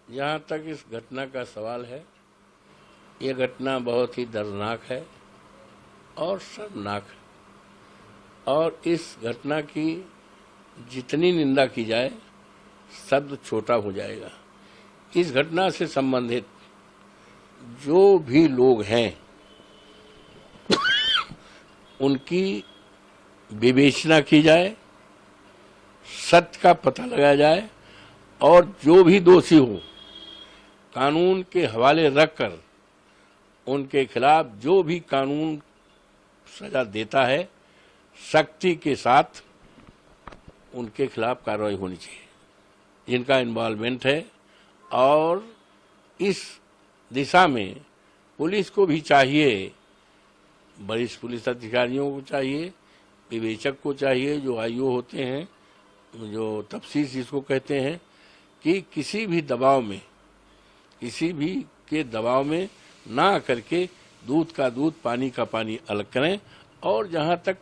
जहाँ तक इस घटना का सवाल है, ये घटना बहुत ही दर्दनाक है और शर्मनाक है और इस घटना की जितनी निंदा की जाए शब्द छोटा हो जाएगा। इस घटना से संबंधित जो भी लोग हैं उनकी विवेचना की जाए, सत्य का पता लगाया जाए और जो भी दोषी हो कानून के हवाले रखकर उनके खिलाफ जो भी कानून सजा देता है सख्ती के साथ उनके खिलाफ कार्रवाई होनी चाहिए जिनका इन्वॉल्वमेंट है। और इस दिशा में पुलिस को भी चाहिए, वरिष्ठ पुलिस अधिकारियों को चाहिए, विवेचक को चाहिए, जो आईओ होते हैं, जो तफ्तीश जिसको कहते हैं, कि किसी भी दबाव में, किसी भी के दबाव में ना करके दूध का दूध पानी का पानी अलग करें। और जहां तक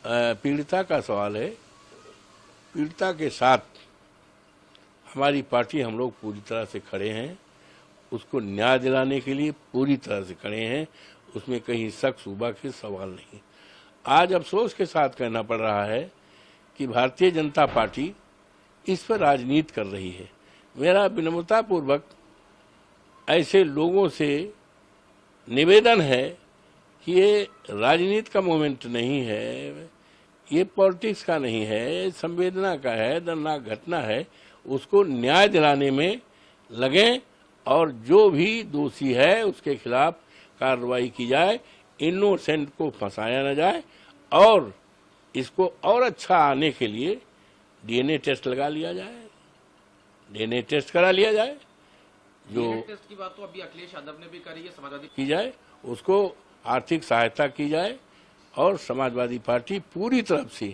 पीड़िता का सवाल है, पीड़िता के साथ हमारी पार्टी, हम लोग पूरी तरह से खड़े हैं, उसको न्याय दिलाने के लिए पूरी तरह से खड़े हैं, उसमें कहीं शक शुबा के सवाल नहीं। आज अफसोस के साथ कहना पड़ रहा है कि भारतीय जनता पार्टी इस पर राजनीति कर रही है। मेरा विनम्रतापूर्वक ऐसे लोगों से निवेदन है कि ये राजनीति का मोमेंट नहीं है, ये पॉलिटिक्स का नहीं है, संवेदना का है, दर्दनाक घटना है, उसको न्याय दिलाने में लगें और जो भी दोषी है उसके खिलाफ कार्रवाई की जाए, इनोसेंट को फंसाया न जाए और इसको और अच्छा आने के लिए डीएनए टेस्ट लगा लिया जाए, डीएनए टेस्ट करा लिया जाए। जो टेस्ट की बात तो अभी अखिलेश यादव ने भी करी है, समाजवादी की जाए, उसको आर्थिक सहायता की जाए और समाजवादी पार्टी पूरी तरफ से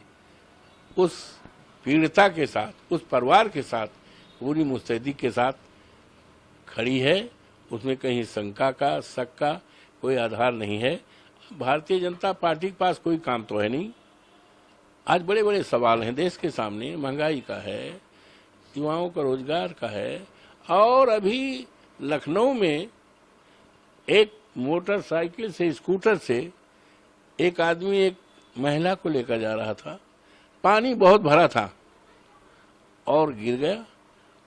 उस पीड़िता के साथ, उस परिवार के साथ पूरी मुस्तैदी के साथ खड़ी है। उसमें कहीं शंका का, शक का कोई आधार नहीं है। भारतीय जनता पार्टी के पास कोई काम तो है नहीं। आज बड़े बड़े सवाल हैं देश के सामने, महंगाई का है, युवाओं का रोजगार का है। और अभी लखनऊ में एक मोटरसाइकिल से, स्कूटर से एक आदमी एक महिला को लेकर जा रहा था, पानी बहुत भरा था और गिर गया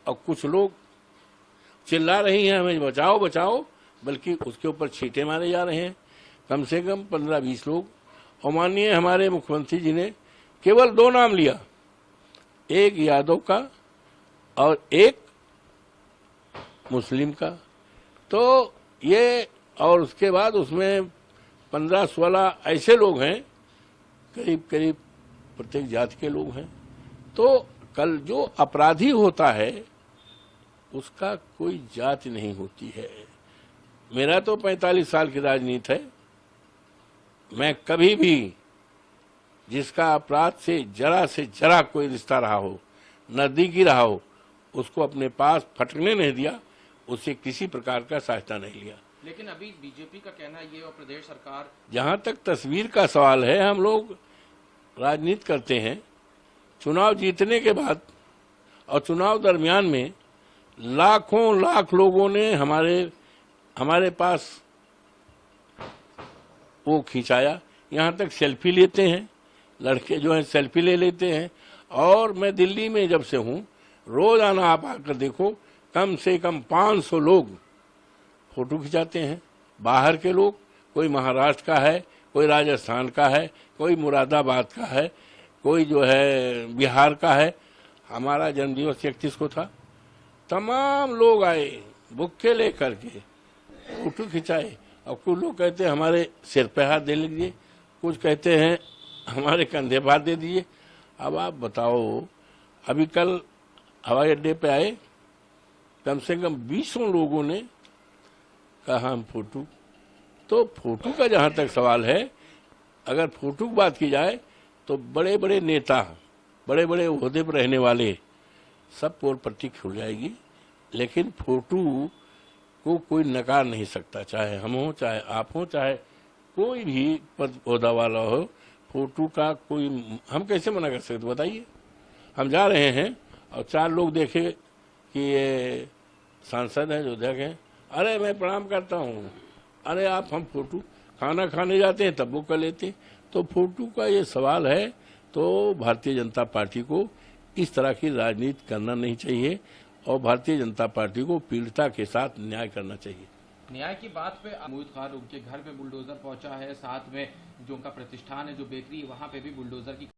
और कुछ लोग चिल्ला रही हैं हमें बचाओ बचाओ, बल्कि उसके ऊपर छींटे मारे जा रहे हैं। कम से कम 15-20 लोग। और माननीय हमारे मुख्यमंत्री जी ने केवल 2 नाम लिया, एक यादव का और एक मुस्लिम का। तो ये, और उसके बाद उसमें 15-16 ऐसे लोग हैं, करीब करीब प्रत्येक जाति के लोग हैं। तो कल जो अपराधी होता है उसका कोई जाति नहीं होती है। मेरा तो 45 साल की राजनीति है, मैं कभी भी जिसका अपराध से जरा कोई रिश्ता रहा हो, नजदीकी रहा हो, उसको अपने पास फटकने नहीं दिया, उससे किसी प्रकार का सहायता नहीं लिया। लेकिन अभी बीजेपी का कहना ये और प्रदेश सरकार, जहां तक तस्वीर का सवाल है, हम लोग राजनीति करते हैं। चुनाव जीतने के बाद और चुनाव दरमियान में लाखों लाख लोगों ने हमारे पास वो खिंचाया। यहाँ तक सेल्फी लेते हैं, लड़के जो हैं सेल्फी ले लेते हैं। और मैं दिल्ली में जब से हूँ, रोजाना आप आकर देखो, कम से कम 500 लोग फोटो खिंचाते हैं। बाहर के लोग, कोई महाराष्ट्र का है, कोई राजस्थान का है, कोई मुरादाबाद का है, कोई जो है बिहार का है। हमारा जन्मदिवस 31 को था, तमाम लोग आए बुक्के लेकर के, फोटो खिंचाए। और कुछ लोग कहते हैं हमारे सिर पे हाथ दे लीजिए, कुछ कहते हैं हमारे कंधे पर हाथ दे दीजिए। अब आप बताओ, अभी कल हवाई अड्डे पे आए, कम से कम 20 लोगों ने कहा हम फोटो। तो फोटो का जहाँ तक सवाल है, अगर फोटो की बात की जाए तो बड़े बड़े नेता, बड़े बड़े ओहदे पर रहने वाले सब पोल पट्टी खुल जाएगी, लेकिन फोटो को कोई नकार नहीं सकता, चाहे हम हो, चाहे आप हो, चाहे कोई भी पद ओहदा वाला हो। फोटो का कोई, हम कैसे मना कर सकते बताइए। हम जा रहे हैं और 4 लोग देखे कि ये सांसद हैं, जो अध्यक्ष हैं, अरे मैं प्रणाम करता हूँ, अरे आप हम फोटो खाना खाने जाते हैं तब वो कर लेते हैं। तो फोटो का ये सवाल है, तो भारतीय जनता पार्टी को इस तरह की राजनीति करना नहीं चाहिए और भारतीय जनता पार्टी को पीड़िता के साथ न्याय करना चाहिए। न्याय की बात पे महमूद खान उनके घर पे बुलडोजर पहुंचा है, साथ में जो उनका प्रतिष्ठान है, जो बेकरी, वहां पे भी बुलडोजर की